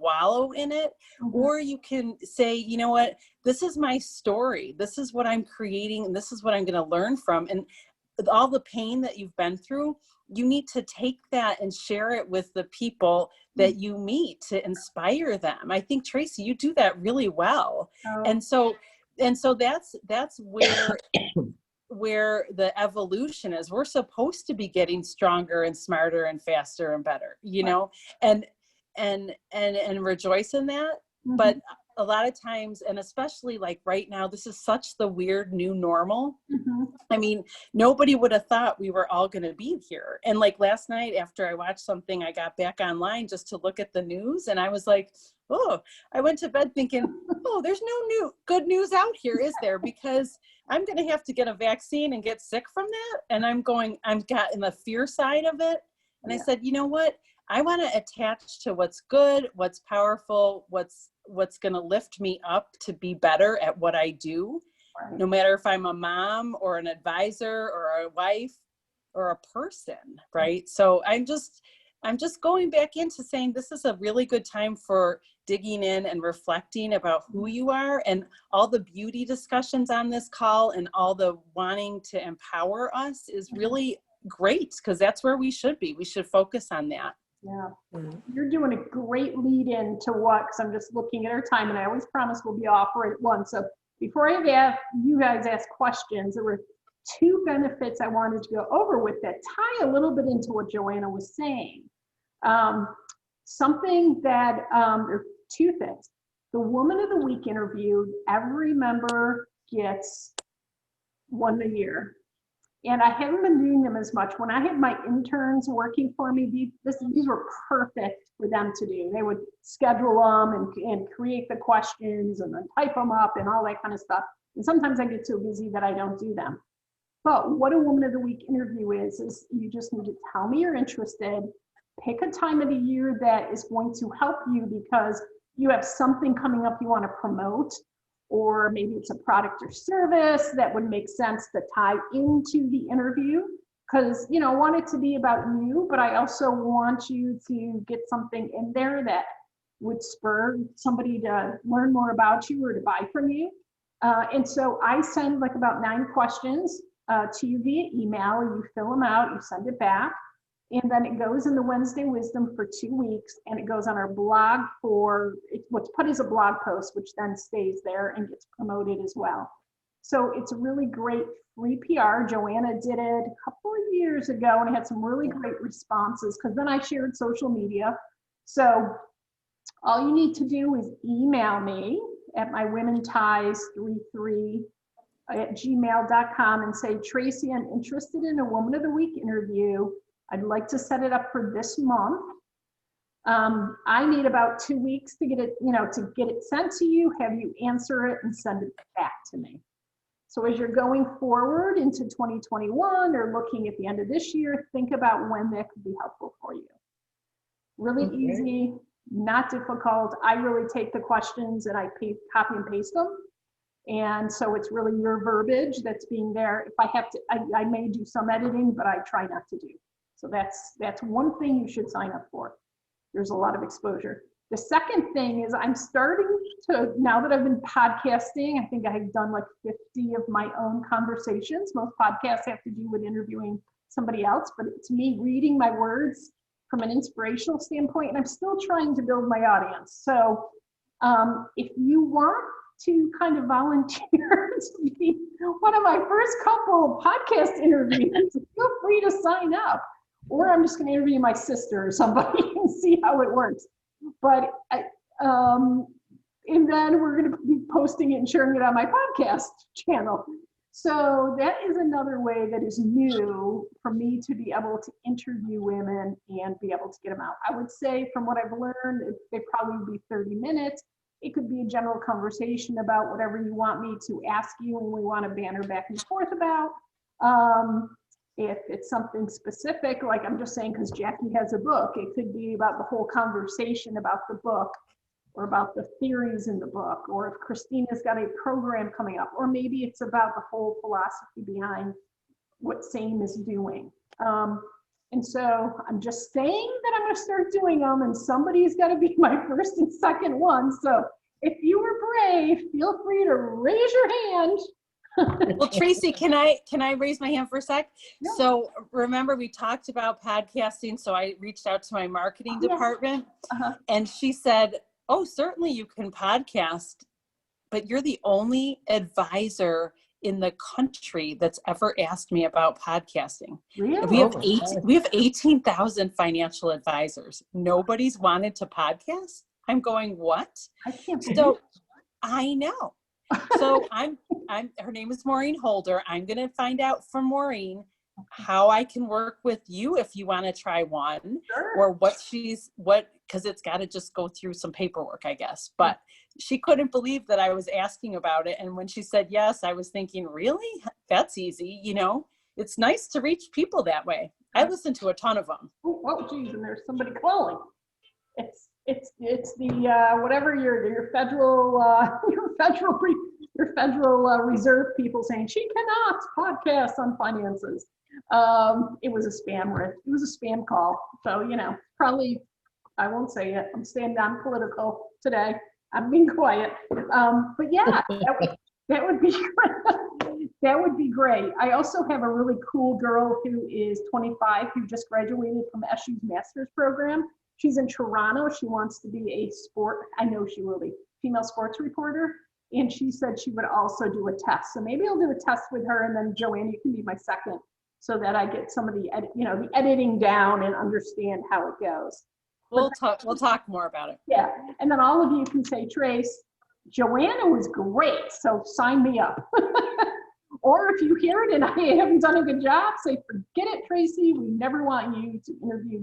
[SPEAKER 6] wallow in it. Or you can say, you know what, this is my story. This is what I'm creating, and this is what I'm going to learn from. And with all the pain that you've been through, you need to take that and share it with the people that you meet to inspire them. I think, Tracy, you do that really well. And so that's where the evolution is. We're supposed to be getting stronger and smarter and faster and better, and rejoice in that. But a lot of times, and especially like right now, this is such the weird new normal. I mean, nobody would have thought we were all going to be here. And like last night after I watched something, I got back online just to look at the news, and I was like, oh, I went to bed thinking, oh, there's no good news out here, is there? Because I'm going to have to get a vaccine and get sick from that. And I'm got in the fear side of it. And I said, you know what? I want to attach to what's good, what's powerful, what's going to lift me up to be better at what I do. Right. No matter if I'm a mom or an advisor or a wife or a person, right? So I'm just going back into saying this is a really good time for digging in and reflecting about who you are, and all the beauty discussions on this call and all the wanting to empower us is really great, because that's where we should be. We should focus on that.
[SPEAKER 1] Yeah, you're doing a great lead in to what, because I'm just looking at our time, and I always promise we'll be off right at once. So before I have you guys ask questions, there were two benefits I wanted to go over with that tie a little bit into what Joanna was saying. Something that, there are two things. The Woman of the Week interview, every member gets one a year. And I haven't been doing them as much. When I had my interns working for me, these were perfect for them to do. They would schedule them and create the questions and then type them up and all that kind of stuff. And sometimes I get so busy that I don't do them. But what a Woman of the Week interview is you just need to tell me you're interested, pick a time of the year that is going to help you because you have something coming up you want to promote, or maybe it's a product or service that would make sense to tie into the interview. Because, I want it to be about you, but I also want you to get something in there that would spur somebody to learn more about you or to buy from you. And so I send like about 9 questions to you via email. You fill them out, you send it back. And then it goes in the Wednesday Wisdom for 2 weeks, and it goes on our blog what's put as a blog post, which then stays there and gets promoted as well. So it's a really great free PR. Joanna did it a couple of years ago, and it had some really great responses, because then I shared social media. So all you need to do is email me at mywomenties33@gmail.com and say, Tracy, I'm interested in a Woman of the Week interview. I'd like to set it up for this month. I need about 2 weeks to get it, to get it sent to you, have you answer it and send it back to me. So as you're going forward into 2021 or looking at the end of this year, think about when that could be helpful for you. Really
[SPEAKER 4] Okay.
[SPEAKER 1] easy, not difficult. I really take the questions and I copy and paste them. And so it's really your verbiage that's being there. If I have to, I may do some editing, but I try not to do. So that's one thing you should sign up for. There's a lot of exposure. The second thing is I'm starting to, now that I've been podcasting, I think I've done like 50 of my own conversations. Most podcasts have to do with interviewing somebody else, but to me, reading my words from an inspirational standpoint, and I'm still trying to build my audience. So if you want to kind of volunteer to be one of my first couple podcast interviews, feel free to sign up. Or I'm just going to interview my sister or somebody and see how it works. But, and then we're going to be posting it and sharing it on my podcast channel. So that is another way that is new for me to be able to interview women and be able to get them out. I would say from what I've learned, they probably would be 30 minutes. It could be a general conversation about whatever you want me to ask you and we want to banter back and forth about. If it's something specific, like I'm just saying, because Jackie has a book, it could be about the whole conversation about the book or about the theories in the book, or if Christina's got a program coming up, or maybe it's about the whole philosophy behind what SAME is doing. And so I'm just saying that I'm going to start doing them, and somebody's got to be my first and second one. So if you were brave, feel free to raise your hand.
[SPEAKER 6] Well, Tracy, can I raise my hand for a sec?
[SPEAKER 1] Yeah.
[SPEAKER 6] So remember we talked about podcasting. So I reached out to my marketing department and she said, oh, certainly you can podcast, but you're the only advisor in the country that's ever asked me about podcasting.
[SPEAKER 1] Really?
[SPEAKER 6] We have 18,000 financial advisors. Nobody's wanted to podcast. I'm going, what?
[SPEAKER 1] I can't believe
[SPEAKER 6] So I know. So her name is Maureen Holder. I'm going to find out from Maureen how I can work with you if you want to try one,
[SPEAKER 1] Sure.
[SPEAKER 6] or because it's got to just go through some paperwork, I guess. But she couldn't believe that I was asking about it. And when she said yes, I was thinking, really? That's easy. It's nice to reach people that way. I listen to a ton of them.
[SPEAKER 1] Oh, geez, and there's somebody calling. It's the whatever your federal reserve people saying she cannot podcast on finances. It was a spam call. So probably I won't say it. I'm staying non-political today. I'm being quiet. But yeah, that would be great. That would be great. I also have a really cool girl who is 25 who just graduated from SU's master's program. She's in Toronto. She wants to be I know she will be, female sports reporter. And she said she would also do a test. So maybe I'll do a test with her, and then Joanne, you can be my second, so that I get some of the editing down and understand how it goes.
[SPEAKER 6] We'll talk more about it.
[SPEAKER 1] Yeah, and then all of you can say, Trace, Joanna was great, so sign me up. Or if you hear it and I haven't done a good job, say, forget it, Tracy. We never want you to interview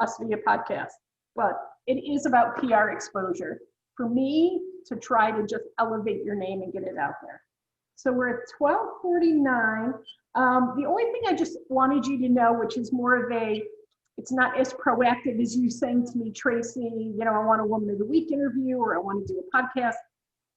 [SPEAKER 1] us via podcast. But it is about PR exposure for me to try to just elevate your name and get it out there. So we're at 12:49. The only thing I just wanted you to know, which is more of it's not as proactive as you saying to me, Tracy, I want a Woman of the Week interview, or I want to do a podcast.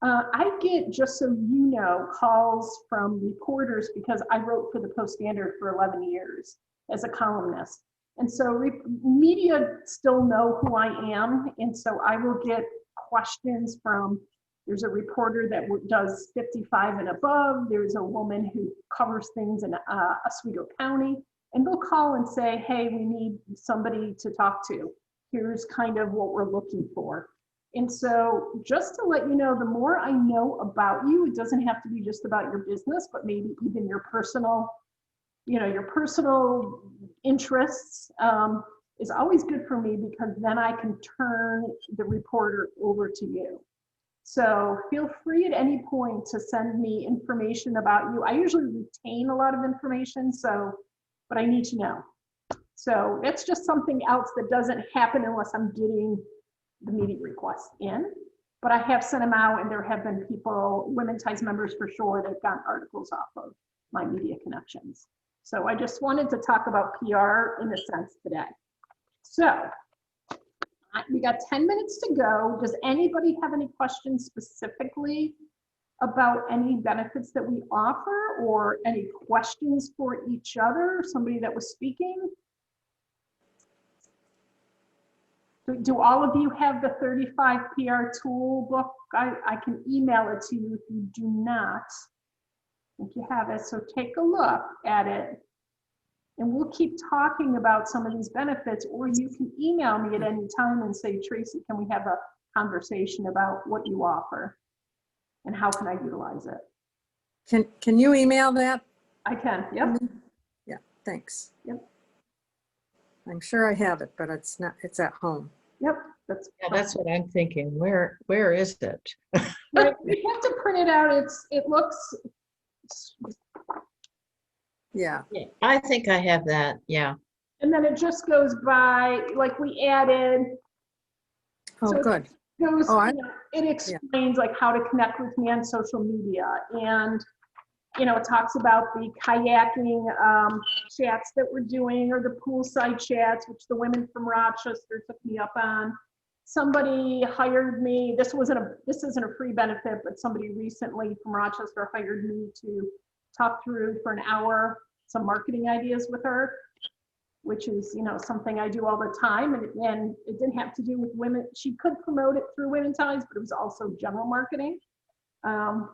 [SPEAKER 1] I get, just so you know, calls from reporters because I wrote for the Post-Standard for 11 years as a columnist. And so media still know who I am. And so I will get questions from, there's a reporter that does 55 and above. There's a woman who covers things in Oswego County. And they'll call and say, hey, we need somebody to talk to. Here's kind of what we're looking for. And so just to let you know, the more I know about you, it doesn't have to be just about your business, but maybe even your personal interests is always good for me, because then I can turn the reporter over to you. So feel free at any point to send me information about you. I usually retain a lot of information, but I need to know. So that's just something else that doesn't happen unless I'm getting the meeting requests in. But I have sent them out, and there have been people, Women Ties members for sure, that got articles off of my media connections. So I just wanted to talk about PR in a sense today. So we got 10 minutes to go. Does anybody have any questions specifically about any benefits that we offer, or any questions for each other? Somebody that was speaking? Do all of you have the 35 PR tool book? I can email it to you if you do not. I think you have it, so take a look at it. And we'll keep talking about some of these benefits, or you can email me at any time and say, Tracy, can we have a conversation about what you offer and how can I utilize it?
[SPEAKER 3] Can you email that?
[SPEAKER 1] I can, yep.
[SPEAKER 3] Yeah, thanks.
[SPEAKER 1] Yep.
[SPEAKER 3] I'm sure I have it, but it's not, it's at home.
[SPEAKER 1] Yep, that's
[SPEAKER 4] Yeah, that's what I'm thinking. Where is it?
[SPEAKER 1] right. You have to print it out. It looks,
[SPEAKER 3] Yeah.
[SPEAKER 4] Yeah, I think I have that. Yeah.
[SPEAKER 1] and then it just goes by, like we added.
[SPEAKER 3] Oh,
[SPEAKER 1] So
[SPEAKER 3] good.
[SPEAKER 1] Goes,
[SPEAKER 3] Oh,
[SPEAKER 1] you know, it explains like how to connect with me on social media, and it talks about the kayaking chats that we're doing, or the poolside chats, which the women from Rochester took me up on. Somebody hired me. This isn't a free benefit, but somebody recently from Rochester hired me to talk through for an hour some marketing ideas with her, which is something I do all the time, and it didn't have to do with women. She could promote it through Women Ties, but it was also general marketing. And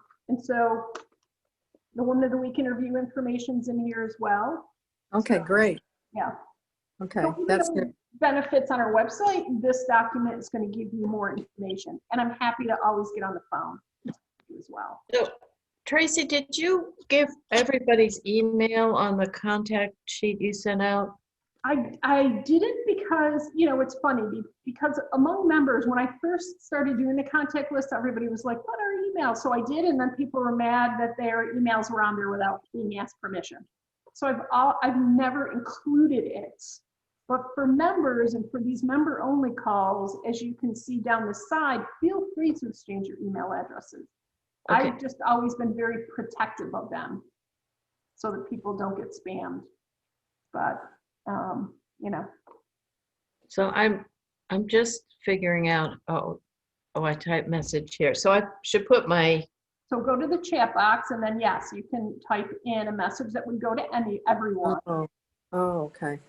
[SPEAKER 1] so the Woman of the Week interview information's in here as well.
[SPEAKER 3] Okay,
[SPEAKER 1] So,
[SPEAKER 3] great.
[SPEAKER 1] Yeah.
[SPEAKER 3] Okay,
[SPEAKER 1] So even
[SPEAKER 3] that's
[SPEAKER 1] though
[SPEAKER 3] good.
[SPEAKER 1] benefits on our website, this document is going to give you more information, and I'm happy to always get on the phone as well.
[SPEAKER 4] So, Tracy, did you give everybody's email on the contact sheet you sent out?
[SPEAKER 1] I didn't because, it's funny because among members, when I first started doing the contact list, everybody was like, what are emails? So I did, and then people were mad that their emails were on there without being asked permission. So I've never included it. But for members and for these member-only calls, as you can see down the side, feel free to exchange your email addresses.
[SPEAKER 4] Okay.
[SPEAKER 1] I've just always been very protective of them so that people don't get spammed. But,
[SPEAKER 4] So I'm just figuring out, I type message here. So I should put my,
[SPEAKER 1] so go to the chat box, and then yes, you can type in a message that would go to everyone.
[SPEAKER 3] Oh, okay.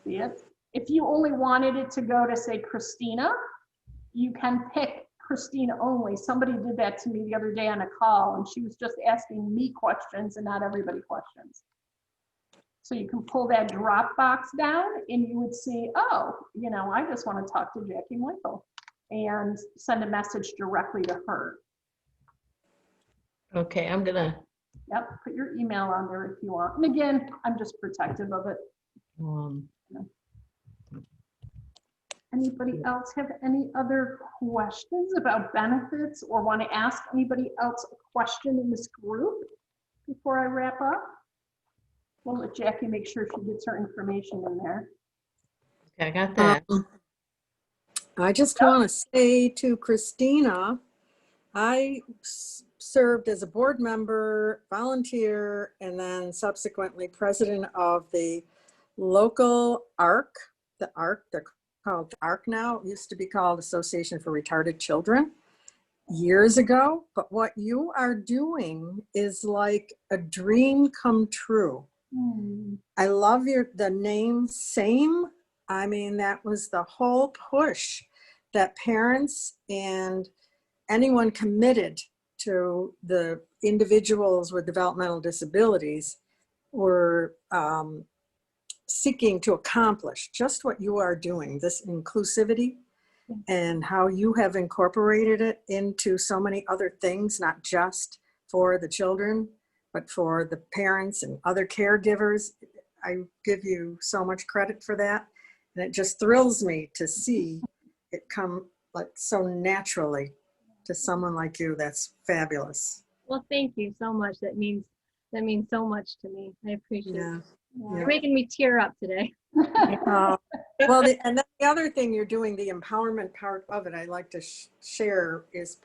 [SPEAKER 1] See it? If you only wanted it to go to, say, Christina, you can pick Christina only. Somebody did that to me the other day on a call, and she was just asking me questions and not everybody questions. So you can pull that drop box down, and you would see, I just want to talk to Jackie Michael, and send a message directly to her.
[SPEAKER 4] okay, I'm gonna,
[SPEAKER 1] Yep, put your email on there if you want. And again, I'm just protective of it. Anybody else have any other questions about benefits, or want to ask anybody else a question in this group before I wrap up? We'll let Jackie make sure she gets her information in there.
[SPEAKER 4] okay, I got that.
[SPEAKER 3] I just want to say to Christina, I served as a board member, volunteer, and then subsequently president of the local ARC. The ARC, they're called ARC now. It used to be called Association for Retarded Children years ago. But what you are doing is like a dream come true. I love the name SAME. I mean, that was the whole push that parents and anyone committed to the individuals with developmental disabilities were seeking to accomplish, just what you are doing, this inclusivity, and how you have incorporated it into so many other things, not just for the children, but for the parents and other caregivers. I give you so much credit for that. And it just thrills me to see it come like so naturally to someone like you. That's fabulous.
[SPEAKER 5] Well, thank you so much. That means so much to me. I appreciate
[SPEAKER 3] Yeah.
[SPEAKER 5] it. You're making me tear up today.
[SPEAKER 3] Well, and then the other thing you're doing, the empowerment part of it, I like to share is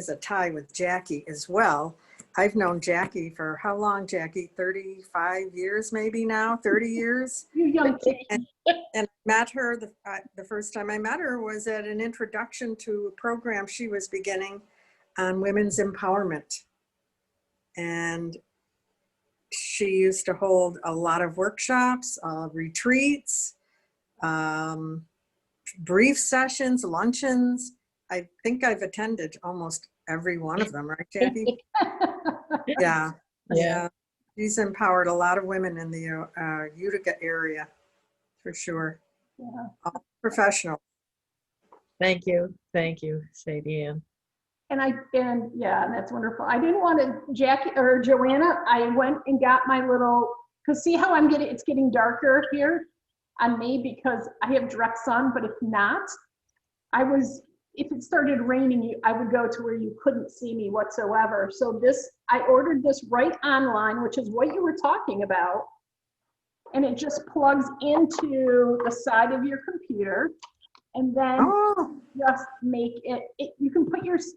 [SPEAKER 3] a tie with Jackie as well. I've known Jackie for how long, Jackie? 35 years, maybe now, 30 years.
[SPEAKER 1] You young kid.
[SPEAKER 3] And met her, the first time I met her was at an introduction to a program she was beginning on women's empowerment. And she used to hold a lot of workshops, retreats, brief sessions, luncheons. I think I've attended almost every one of them, right, Jackie? Yeah. Yeah. She's empowered a lot of women in the Utica area, for sure.
[SPEAKER 1] Yeah.
[SPEAKER 3] All professional.
[SPEAKER 7] Thank you. Thank you, Sadie Ann.
[SPEAKER 1] And yeah, that's wonderful. I didn't want to, Jackie or Joanna, I went and got my little, cause see how it's getting darker here on me because I have direct sun, but if not, if it started raining, I would go to where you couldn't see me whatsoever. So I ordered this right online, which is what you were talking about. And it just plugs into the side of your computer. And then just make it, you can put your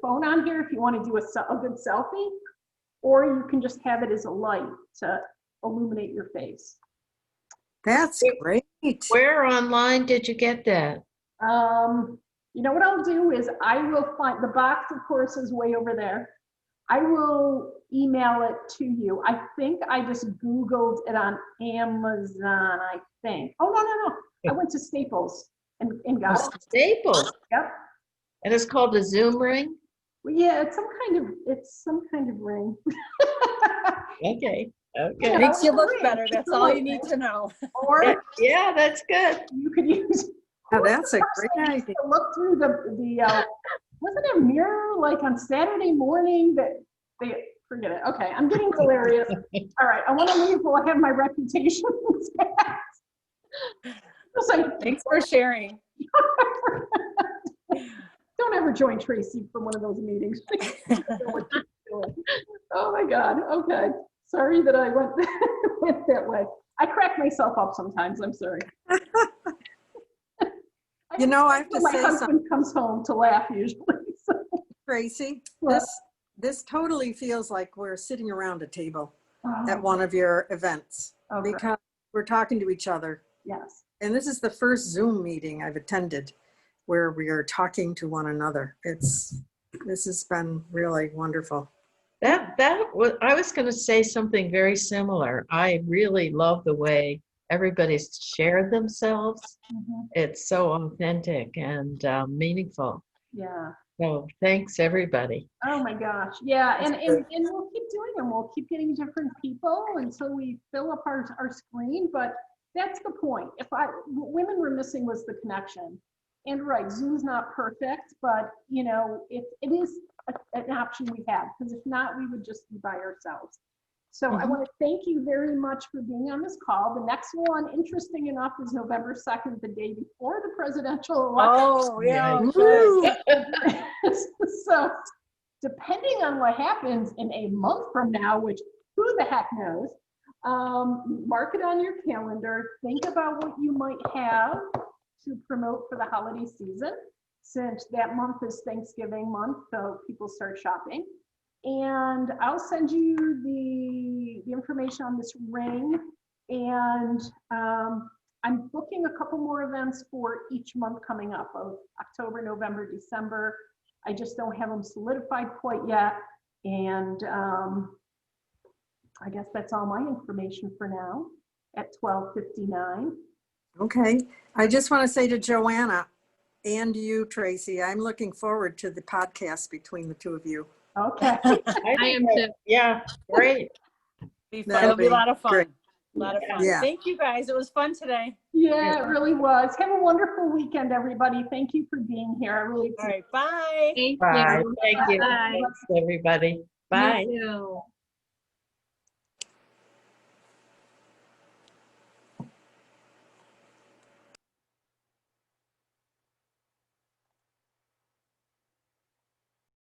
[SPEAKER 1] phone on here if you want to do a good selfie, or you can just have it as a light to illuminate your face.
[SPEAKER 3] That's great.
[SPEAKER 7] Where online did you get that?
[SPEAKER 1] You know what I'll do is I will find, the box of course is way over there. I will email it to you. I think I just Googled it on Amazon, I think. Oh, no. I went to Staples and got it.
[SPEAKER 7] Staples.
[SPEAKER 1] Yep.
[SPEAKER 7] And it's called a Zoom ring?
[SPEAKER 1] Well, yeah, it's some kind of ring.
[SPEAKER 7] Okay.
[SPEAKER 1] Yeah.
[SPEAKER 6] Makes you look better. That's all you need to know.
[SPEAKER 1] Or
[SPEAKER 7] Yeah, that's good.
[SPEAKER 1] you could use.
[SPEAKER 3] Oh, that's a great idea.
[SPEAKER 1] To look through the wasn't there a mirror like on Saturday morning that they forget it. Okay, I'm getting hilarious. All right, I want to leave while I have my reputation.
[SPEAKER 6] Thanks for sharing.
[SPEAKER 1] Don't ever join Tracy for one of those meetings. Oh my God. Okay. Sorry that I went that way. I crack myself up sometimes. I'm sorry.
[SPEAKER 3] You know, I have to
[SPEAKER 1] my
[SPEAKER 3] say
[SPEAKER 1] husband
[SPEAKER 3] something,
[SPEAKER 1] comes home to laugh usually. So.
[SPEAKER 3] Tracy.
[SPEAKER 1] What?
[SPEAKER 3] This totally feels like we're sitting around a table
[SPEAKER 1] Oh,
[SPEAKER 3] at one of your events
[SPEAKER 1] okay.
[SPEAKER 3] because we're talking to each other.
[SPEAKER 1] Yes.
[SPEAKER 3] And this is the first Zoom meeting I've attended where we are talking to one another. This has been really wonderful.
[SPEAKER 7] I was going to say something very similar. I really love the way everybody's shared themselves.
[SPEAKER 1] Mm-hmm.
[SPEAKER 7] It's so authentic and meaningful.
[SPEAKER 1] Yeah.
[SPEAKER 7] So thanks, everybody.
[SPEAKER 1] Oh my gosh. Yeah. And we'll keep doing them. We'll keep getting different people until we fill up our screen. But that's the point. What women were missing was the connection. And right, Zoom's not perfect, but you know, it is an option we have, because if not, we would just be by ourselves. So I want to thank you very much for being on this call. The next one, interesting enough, is November 2nd, the day before the presidential election.
[SPEAKER 6] Oh, yeah.
[SPEAKER 1] So depending on what happens in a month from now, which who the heck knows, mark it on your calendar. Think about what you might have to promote for the holiday season, since that month is Thanksgiving month, so people start shopping. And I'll send you the information on this ring. And I'm booking a couple more events for each month coming up of October, November, December. I just don't have them solidified quite yet. And I guess that's all my information for now at 12:59.
[SPEAKER 3] Okay. I just want to say to Joanna and you, Tracy, I'm looking forward to the podcast between the two of you.
[SPEAKER 1] Okay.
[SPEAKER 5] I am too.
[SPEAKER 7] Yeah, great.
[SPEAKER 6] It'll be a lot of fun.
[SPEAKER 3] great.
[SPEAKER 6] A lot of fun.
[SPEAKER 3] Yeah.
[SPEAKER 6] Thank you guys. It was fun today.
[SPEAKER 1] Yeah, it really was. Have a wonderful weekend, everybody. Thank you for being here. I really
[SPEAKER 6] All
[SPEAKER 1] appreciate
[SPEAKER 6] right. Bye.
[SPEAKER 5] Thank
[SPEAKER 7] Bye.
[SPEAKER 5] you.
[SPEAKER 7] Thank you.
[SPEAKER 5] Bye.
[SPEAKER 7] Thanks, everybody. Bye.
[SPEAKER 5] You too.